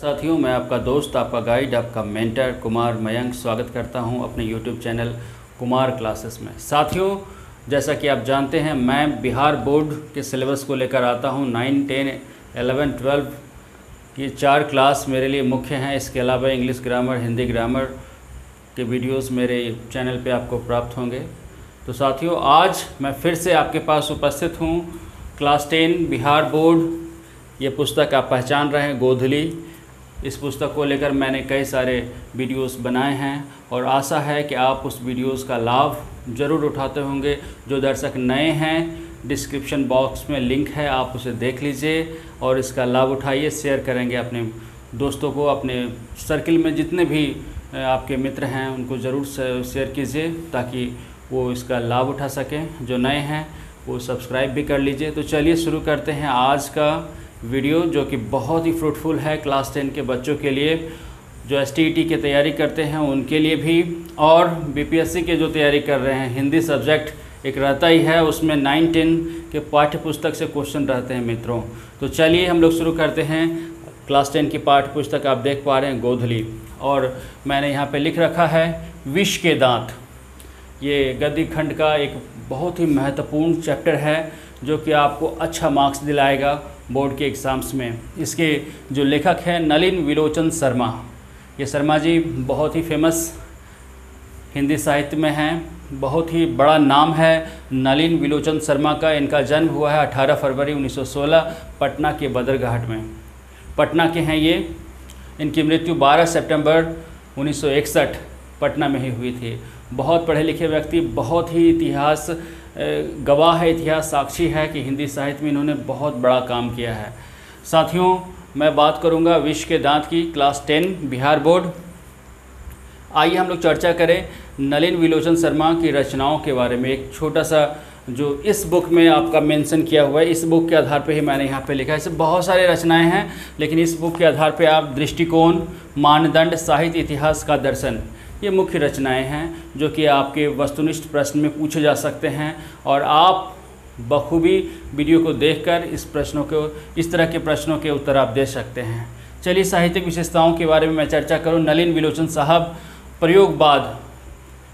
साथियों, मैं आपका दोस्त, आपका गाइड, आपका मेंटर कुमार मयंक स्वागत करता हूं अपने यूट्यूब चैनल कुमार क्लासेस में। साथियों, जैसा कि आप जानते हैं, मैं बिहार बोर्ड के सिलेबस को लेकर आता हूं। 9, 10, 11, 12 ये 4 क्लास मेरे लिए मुख्य हैं। इसके अलावा इंग्लिश ग्रामर, हिंदी ग्रामर के वीडियोस मेरे चैनल पे आपको प्राप्त होंगे। तो साथियों, आज मैं फिर से आपके पास उपस्थित हूँ। क्लास 10 बिहार बोर्ड, ये पुस्तक आप पहचान रहे हैं, गोधली। इस पुस्तक को लेकर मैंने कई सारे वीडियोस बनाए हैं और आशा है कि आप उस वीडियोस का लाभ ज़रूर उठाते होंगे। जो दर्शक नए हैं, डिस्क्रिप्शन बॉक्स में लिंक है, आप उसे देख लीजिए और इसका लाभ उठाइए। शेयर करेंगे अपने दोस्तों को, अपने सर्किल में जितने भी आपके मित्र हैं उनको ज़रूर शेयर कीजिए ताकि वो इसका लाभ उठा सकें। जो नए हैं वो सब्सक्राइब भी कर लीजिए। तो चलिए शुरू करते हैं आज का वीडियो, जो कि बहुत ही फ्रूटफुल है क्लास 10 के बच्चों के लिए, जो STET की तैयारी करते हैं उनके लिए भी, और BPSC के जो तैयारी कर रहे हैं। हिंदी सब्जेक्ट एक रहता ही है, उसमें 9, 10 के पाठ्य पुस्तक से क्वेश्चन रहते हैं मित्रों। तो चलिए हम लोग शुरू करते हैं। क्लास 10 की पाठ्य पुस्तक आप देख पा रहे हैं, गोधली, और मैंने यहाँ पे लिख रखा है विष के दांत। ये गद्य खंड का एक बहुत ही महत्वपूर्ण चैप्टर है जो कि आपको अच्छा मार्क्स दिलाएगा बोर्ड के एग्ज़ाम्स में। इसके जो लेखक हैं नलिन विलोचन शर्मा। ये शर्मा जी बहुत ही फेमस हिंदी साहित्य में हैं, बहुत ही बड़ा नाम है नलिन विलोचन शर्मा का। इनका जन्म हुआ है 18 फरवरी 1916 पटना के बदरघाट में। पटना के हैं ये। इनकी मृत्यु 12 सितंबर 1961 पटना में ही हुई थी। बहुत पढ़े लिखे व्यक्ति, बहुत ही इतिहास गवाह है, इतिहास साक्षी है कि हिंदी साहित्य में इन्होंने बहुत बड़ा काम किया है। साथियों, मैं बात करूंगा विष के दांत की, क्लास 10 बिहार बोर्ड। आइए हम लोग चर्चा करें नलिन विलोचन शर्मा की रचनाओं के बारे में। एक छोटा सा जो इस बुक में आपका मेंशन किया हुआ है, इस बुक के आधार पे ही मैंने यहाँ पे लिखा है। इससे बहुत सारे रचनाएं हैं, लेकिन इस बुक के आधार पे आप दृष्टिकोण, मानदंड, साहित्य, इतिहास का दर्शन, ये मुख्य रचनाएं हैं जो कि आपके वस्तुनिष्ठ प्रश्न में पूछे जा सकते हैं, और आप बखूबी वीडियो को देखकर इस तरह के प्रश्नों के उत्तर आप दे सकते हैं। चलिए साहित्यिक विशेषताओं के बारे में मैं चर्चा करूं। नलिन विलोचन साहब प्रयोगवाद,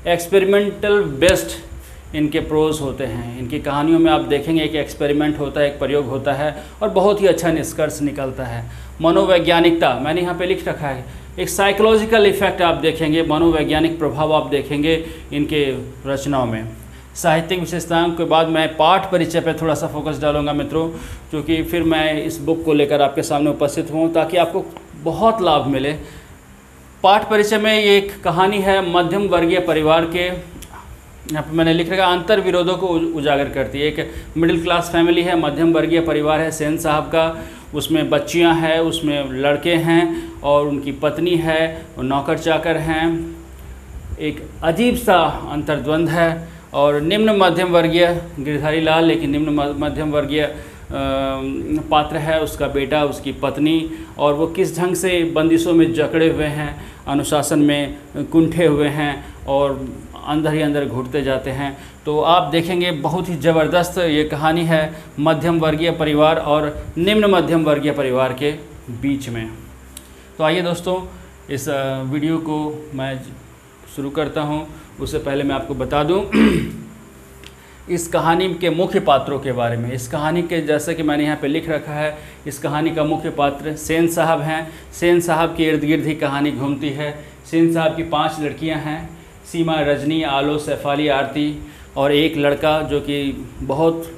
एक्सपेरिमेंटल बेस्ड इनके प्रोज होते हैं। इनकी कहानियों में आप देखेंगे एक एक्सपेरिमेंट होता है, एक प्रयोग होता है और बहुत ही अच्छा निष्कर्ष निकलता है। मनोवैज्ञानिकता मैंने यहाँ पे लिख रखा है। एक साइकोलॉजिकल इफेक्ट आप देखेंगे, मनोवैज्ञानिक प्रभाव आप देखेंगे इनके रचनाओं में। साहित्यिक विशेषताओं के बाद मैं पाठ परिचय पर थोड़ा सा फोकस डालूंगा मित्रों, क्योंकि फिर मैं इस बुक को लेकर आपके सामने उपस्थित हूँ ताकि आपको बहुत लाभ मिले। पाठ परिचय में ये एक कहानी है मध्यम वर्गीय परिवार के। यहाँ पर मैंने लिख रखा अंतर विरोधों को उजागर करती है। एक मिडिल क्लास फैमिली है, मध्यम वर्गीय परिवार है सेन साहब का। उसमें बच्चियां हैं, उसमें लड़के हैं और उनकी पत्नी है और नौकर चाकर हैं। एक अजीब सा अंतर्द्वंद है। और निम्न मध्यम वर्गीय गिरधारी लाल, लेकिन निम्न मध्यम वर्गीय पात्र है उसका बेटा, उसकी पत्नी, और वो किस ढंग से बंदिशों में जकड़े हुए हैं, अनुशासन में कुंठे हुए हैं और अंदर ही अंदर घुटते जाते हैं। तो आप देखेंगे बहुत ही ज़बरदस्त ये कहानी है मध्यम वर्गीय परिवार और निम्न मध्यम वर्गीय परिवार के बीच में। तो आइए दोस्तों, इस वीडियो को मैं शुरू करता हूं। उससे पहले मैं आपको बता दूं इस कहानी के मुख्य पात्रों के बारे में। इस कहानी के, जैसे कि मैंने यहाँ पे लिख रखा है, इस कहानी का मुख्य पात्र सेन साहब हैं। सेन साहब के इर्द गिर्द ही कहानी घूमती है। सेन साहब की 5 लड़कियाँ हैं, सीमा, रजनी, आलो, सैफाली, आरती, और एक लड़का जो कि बहुत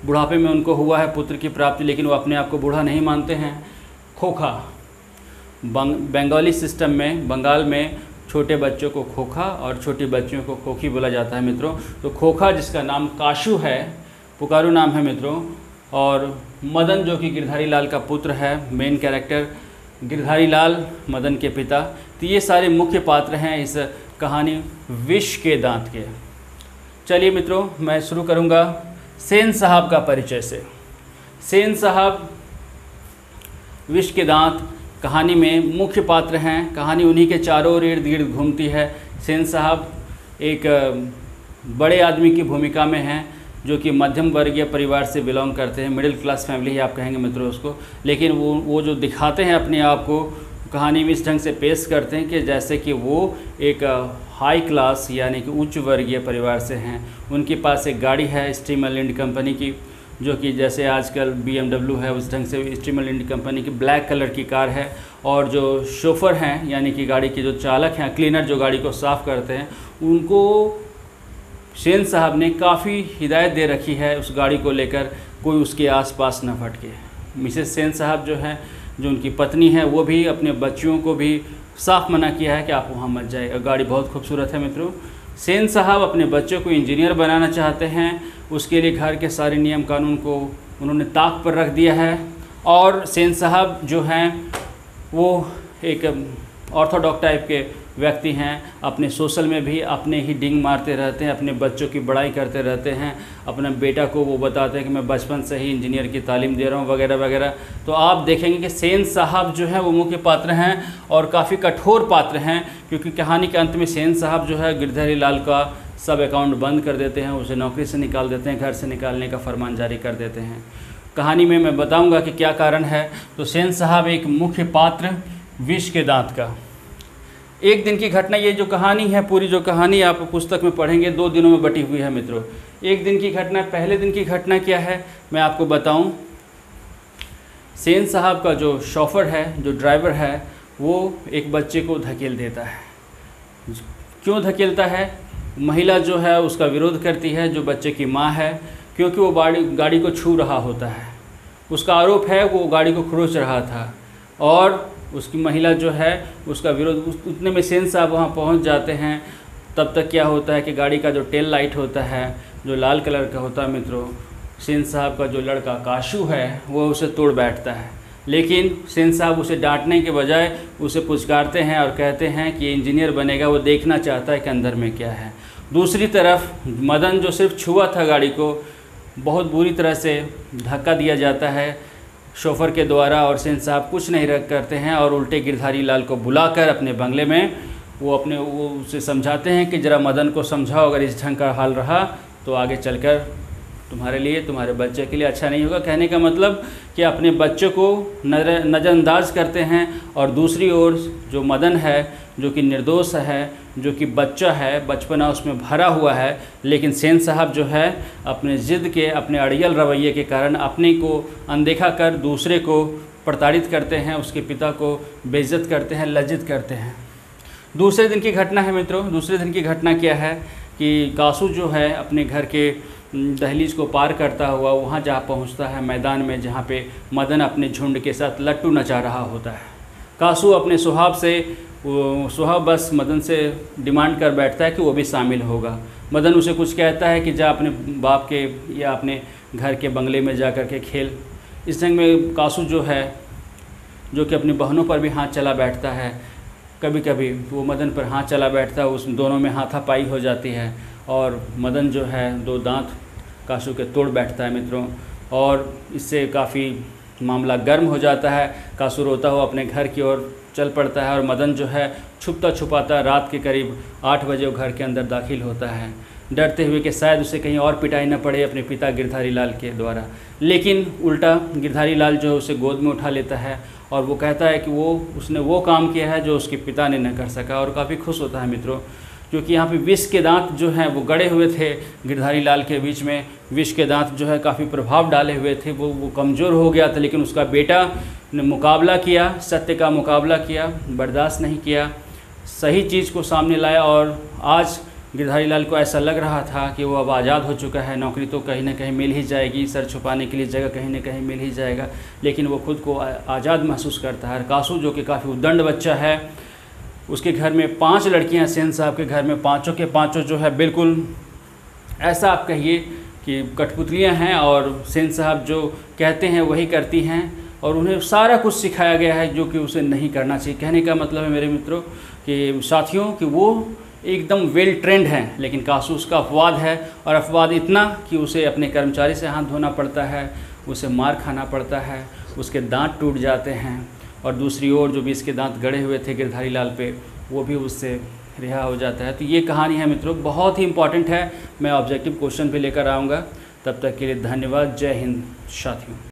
बुढ़ापे में उनको हुआ है पुत्र की प्राप्ति, लेकिन वो अपने आप को बूढ़ा नहीं मानते हैं। खोखा, बंगाली सिस्टम में, बंगाल में छोटे बच्चों को खोखा और छोटी बच्चियों को खोखी बोला जाता है मित्रों। तो खोखा, जिसका नाम काशू है, पुकारू नाम है मित्रों, और मदन जो कि गिरधारी लाल का पुत्र है, मेन कैरेक्टर गिरधारी लाल, मदन के पिता। तो ये सारे मुख्य पात्र हैं इस कहानी विष के दांत के। चलिए मित्रों, मैं शुरू करूंगा सेन साहब का परिचय से। सेन साहब विष के दांत कहानी में मुख्य पात्र हैं। कहानी उन्हीं के चारों ओर इर्द गिर्द घूमती है। सेन साहब एक बड़े आदमी की भूमिका में हैं जो कि मध्यम वर्गीय परिवार से बिलोंग करते हैं, मिडिल क्लास फैमिली ही आप कहेंगे मित्रों उसको, लेकिन वो जो दिखाते हैं अपने आप को कहानी में इस ढंग से पेश करते हैं कि जैसे कि वो एक हाई क्लास यानी कि उच्च वर्गीय परिवार से हैं। उनके पास एक गाड़ी है स्टीमर लिंड कंपनी की, जो कि जैसे आजकल BMW है उस ढंग से स्टीमर लिंड कंपनी की ब्लैक कलर की कार है। और जो शोफ़र हैं यानी कि गाड़ी के जो चालक हैं, क्लीनर जो गाड़ी को साफ़ करते हैं, उनको सेन साहब ने काफ़ी हिदायत दे रखी है उस गाड़ी को लेकर कोई उसके आसपास न भटके। मिसेस सेन साहब जो हैं, जो उनकी पत्नी है, वो भी अपने बच्चियों को भी साफ मना किया है कि आप वहाँ मत जाइए। गाड़ी बहुत खूबसूरत है मित्रों। सेन साहब अपने बच्चों को इंजीनियर बनाना चाहते हैं, उसके लिए घर के सारे नियम कानून को उन्होंने ताक पर रख दिया है। और सेन साहब जो हैं वो एक ऑर्थोडॉक्स टाइप के व्यक्ति हैं। अपने सोशल में भी अपने ही डिंग मारते रहते हैं, अपने बच्चों की बड़ाई करते रहते हैं। अपने बेटा को वो बताते हैं कि मैं बचपन से ही इंजीनियर की तालीम दे रहा हूँ वगैरह वगैरह। तो आप देखेंगे कि सेन साहब जो है वो मुख्य पात्र हैं और काफ़ी कठोर पात्र हैं, क्योंकि कहानी के अंत में सेन साहब जो है गिरधारी लाल का सब अकाउंट बंद कर देते हैं, उसे नौकरी से निकाल देते हैं, घर से निकालने का फरमान जारी कर देते हैं। कहानी में मैं बताऊँगा कि क्या कारण है। तो सेन साहब एक मुख्य पात्र विष के दांत का। एक दिन की घटना, ये जो कहानी है पूरी जो कहानी आप पुस्तक में पढ़ेंगे 2 दिनों में बटी हुई है मित्रों। एक दिन की घटना, पहले दिन की घटना क्या है मैं आपको बताऊं। सेन साहब का जो शॉफर है, जो ड्राइवर है, वो एक बच्चे को धकेल देता है। क्यों धकेलता है? महिला जो है उसका विरोध करती है, जो बच्चे की माँ है, क्योंकि वो गाड़ी को छू रहा होता है। उसका आरोप है वो गाड़ी को खरोच रहा था और उसकी महिला जो है उसका विरोध। उतने में सेन साहब वहाँ पहुँच जाते हैं। तब तक क्या होता है कि गाड़ी का जो टेल लाइट होता है जो लाल कलर का होता है मित्रों, सेन साहब का जो लड़का काशू है वो उसे तोड़ बैठता है। लेकिन सेन साहब उसे डांटने के बजाय उसे पुचकारते हैं और कहते हैं कि इंजीनियर बनेगा, वो देखना चाहता है कि अंदर में क्या है। दूसरी तरफ मदन जो सिर्फ छुआ था गाड़ी को, बहुत बुरी तरह से धक्का दिया जाता है शोफर के द्वारा और सेन साहब कुछ नहीं करते हैं और उल्टे गिरधारी लाल को बुलाकर अपने बंगले में वो उसे समझाते हैं कि ज़रा मदन को समझाओ, अगर इस ढंग का हाल रहा तो आगे चलकर तुम्हारे लिए, तुम्हारे बच्चे के लिए अच्छा नहीं होगा। कहने का मतलब कि अपने बच्चों को नज़रअंदाज करते हैं और दूसरी ओर जो मदन है, जो कि निर्दोष है, जो कि बच्चा है, बचपना उसमें भरा हुआ है, लेकिन सेन साहब जो है अपने ज़िद के, अपने अड़ियल रवैये के कारण अपने को अनदेखा कर दूसरे को प्रताड़ित करते हैं, उसके पिता को बेइज्जत करते हैं, लज्जित करते हैं। दूसरे दिन की घटना है मित्रों। दूसरे दिन की घटना क्या है कि कासू जो है अपने घर के दहलीज को पार करता हुआ वहाँ जा पहुँचता है मैदान में, जहाँ पे मदन अपने झुंड के साथ लट्टू नचा रहा होता है। कासू अपने सुहाव बस मदन से डिमांड कर बैठता है कि वो भी शामिल होगा। मदन उसे कुछ कहता है कि जा अपने बाप के या अपने घर के बंगले में जा कर के खेल। इस ढंग में कासू जो है, जो कि अपनी बहनों पर भी हाथ चला बैठता है, कभी कभी वो मदन पर हाथ चला बैठता है, उस दोनों में हाथापाई हो जाती है और मदन जो है 2 दांत कासू के तोड़ बैठता है मित्रों। और इससे काफ़ी मामला गर्म हो जाता है। कासू रोता हुआ अपने घर की ओर चल पड़ता है और मदन जो है छुपता छुपाता रात के करीब 8 बजे वो घर के अंदर दाखिल होता है, डरते हुए कि शायद उसे कहीं और पिटाई न पड़े अपने पिता गिरधारी लाल के द्वारा। लेकिन उल्टा गिरधारी लाल जो है उसे गोद में उठा लेता है और वो कहता है कि उसने वो काम किया है जो उसके पिता ने न कर सका, और काफ़ी खुश होता है मित्रों, क्योंकि यहाँ पे विष के दांत जो हैं वो गड़े हुए थे गिरधारी लाल के बीच में। विष के दांत जो है काफ़ी प्रभाव डाले हुए थे, वो कमज़ोर हो गया था। लेकिन उसका बेटा ने मुकाबला किया, सत्य का मुकाबला किया, बर्दाश्त नहीं किया, सही चीज़ को सामने लाया। और आज गिरधारी लाल को ऐसा लग रहा था कि वो अब आज़ाद हो चुका है, नौकरी तो कहीं ना कहीं मिल ही जाएगी, सर छुपाने के लिए जगह कहीं ना कहीं मिल ही जाएगा, लेकिन वो खुद को आज़ाद महसूस करता है। कासू जो कि काफ़ी उद्दंड बच्चा है, उसके घर में 5 लड़कियां, सेन साहब के घर में पाँचों के पाँचों जो है बिल्कुल ऐसा आप कहिए कि कठपुतलियां हैं, और सेन साहब जो कहते हैं वही करती हैं और उन्हें सारा कुछ सिखाया गया है जो कि उसे नहीं करना चाहिए। कहने का मतलब है मेरे मित्रों कि साथियों कि वो एकदम वेल ट्रेंड हैं, लेकिन कासू उसका अपवाद है, और अपवाद इतना कि उसे अपने कर्मचारी से हाथ धोना पड़ता है, उसे मार खाना पड़ता है, उसके दांत टूट जाते हैं, और दूसरी ओर जो भी इसके दांत गड़े हुए थे गिरधारी लाल पे वो भी उससे रिहा हो जाता है। तो ये कहानी है मित्रों, बहुत ही इंपॉर्टेंट है। मैं ऑब्जेक्टिव क्वेश्चन भी लेकर आऊँगा। तब तक के लिए धन्यवाद। जय हिंद साथियों।